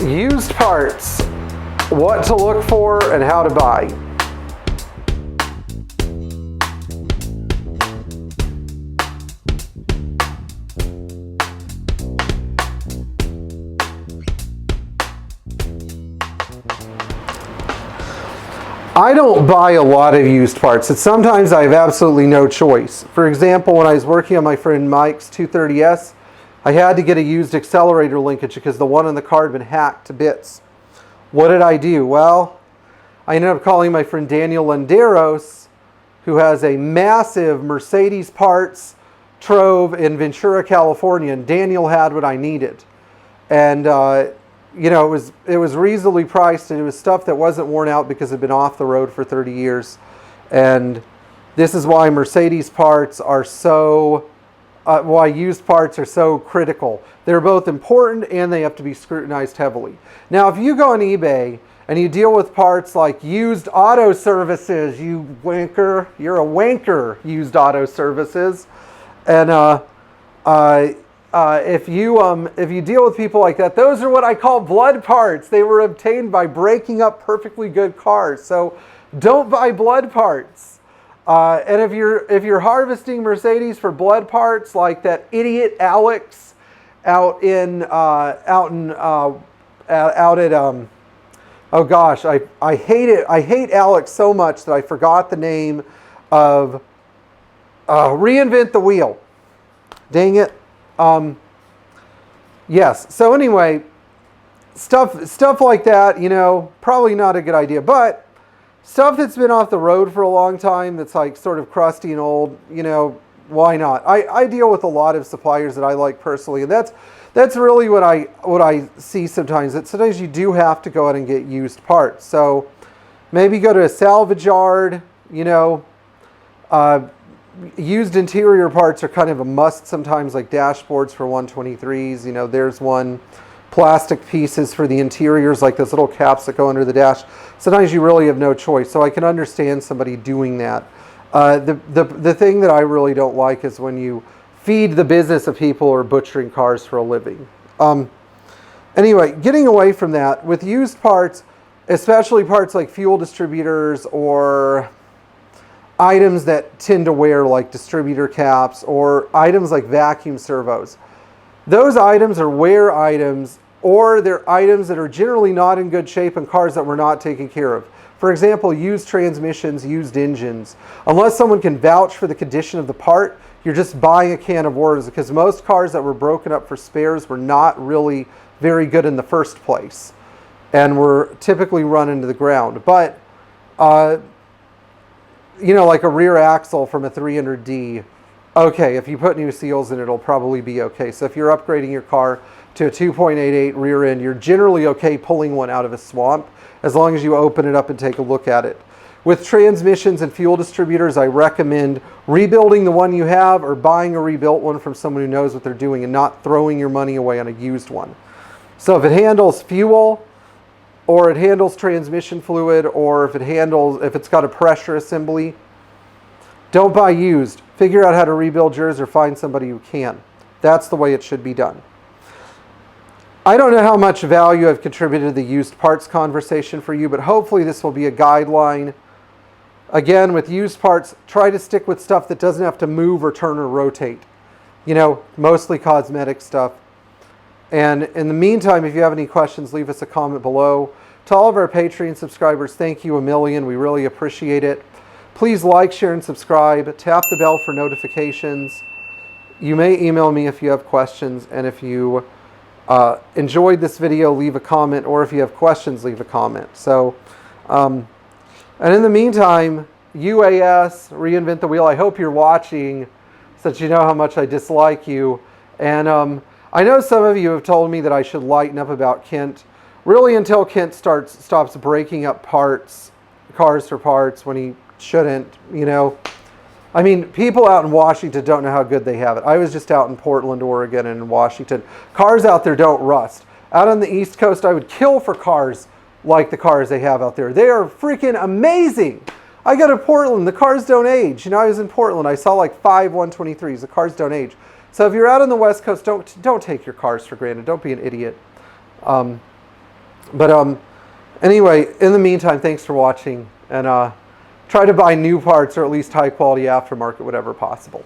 Used parts, what to look for and how to buy. I don't buy a lot of used parts. Sometimes I have absolutely no choice. For example, when I was working on my friend Mike's 230S, I had to get a used accelerator linkage because the one on the car had been hacked to bits. What did I do? Well, I ended up calling my friend Daniel Landeros, who has a massive Mercedes parts trove in Ventura, California, and Daniel had what I needed. And you know, it was reasonably priced, and it was stuff that wasn't worn out because it had been off the road for 30 years. And this is why Mercedes parts are so, why used parts are so critical. They're both important and they have to be scrutinized heavily. Now, if you go on eBay and you deal with parts like Used Auto Services, you wanker, you're a wanker, Used Auto Services. And if you deal with people like that, those are what I call blood parts. They were obtained by breaking up perfectly good cars. So don't buy blood parts. And if you're harvesting Mercedes for blood parts, like that idiot Alex out at oh gosh, I hate it. I hate Alex so much that I forgot the name of Reinvent the Wheel. Dang it. Yes. So anyway, stuff like that, you know, probably not a good idea. But stuff that's been off the road for a long time, that's like sort of crusty and old, you know, why not? I deal with a lot of suppliers that I like personally, and that's really what I see sometimes. That sometimes you do have to go out and get used parts. So maybe go to a salvage yard, you know. Used interior parts are kind of a must sometimes, like dashboards for 123s. You know, there's one. Plastic pieces for the interiors, like those little caps that go under the dash. Sometimes you really have no choice. So I can understand somebody doing that. The thing that I really don't like is when you feed the business of people who are butchering cars for a living. Anyway, getting away from that, with used parts, especially parts like fuel distributors or items that tend to wear, like distributor caps, or items like vacuum servos. Those items are wear items, or they're items that are generally not in good shape in cars that were not taken care of. For example, used transmissions, used engines. Unless someone can vouch for the condition of the part, you're just buying a can of worms, because most cars that were broken up for spares were not really very good in the first place and were typically run into the ground. But, you know, like a rear axle from a 300D, okay, if you put new seals in, it'll probably be okay. So if you're upgrading your car to a 2.88 rear end, you're generally okay pulling one out of a swamp, as long as you open it up and take a look at it. With transmissions and fuel distributors, I recommend rebuilding the one you have or buying a rebuilt one from someone who knows what they're doing and not throwing your money away on a used one. So if it handles fuel, or it handles transmission fluid, or if it's got a pressure assembly, don't buy used. Figure out how to rebuild yours or find somebody who can. That's the way it should be done. I don't know how much value I've contributed to the used parts conversation for you, but hopefully this will be a guideline. Again, with used parts, try to stick with stuff that doesn't have to move or turn or rotate. You know, mostly cosmetic stuff. And in the meantime, if you have any questions, leave us a comment below. To all of our Patreon subscribers, thank you a million. We really appreciate it. Please like, share, and subscribe. Tap the bell for notifications. You may email me if you have questions. And if you enjoyed this video, leave a comment. Or if you have questions, leave a comment. So, and in the meantime, UAS, Reinvent the Wheel, I hope you're watching, since you know how much I dislike you. And I know some of you have told me that I should lighten up about Kent. Really, until Kent stops breaking up cars for parts when he shouldn't, you know. I mean, people out in Washington don't know how good they have it. I was just out in Portland, Oregon, and in Washington. Cars out there don't rust. Out on the East Coast, I would kill for cars like the cars they have out there. They are freaking amazing. I go to Portland, the cars don't age. You know, I was in Portland, I saw like 5 123s. The cars don't age. So if you're out on the West Coast, don't take your cars for granted. Don't be an idiot. But anyway, in the meantime, thanks for watching, and try to buy new parts or at least high quality aftermarket whenever possible.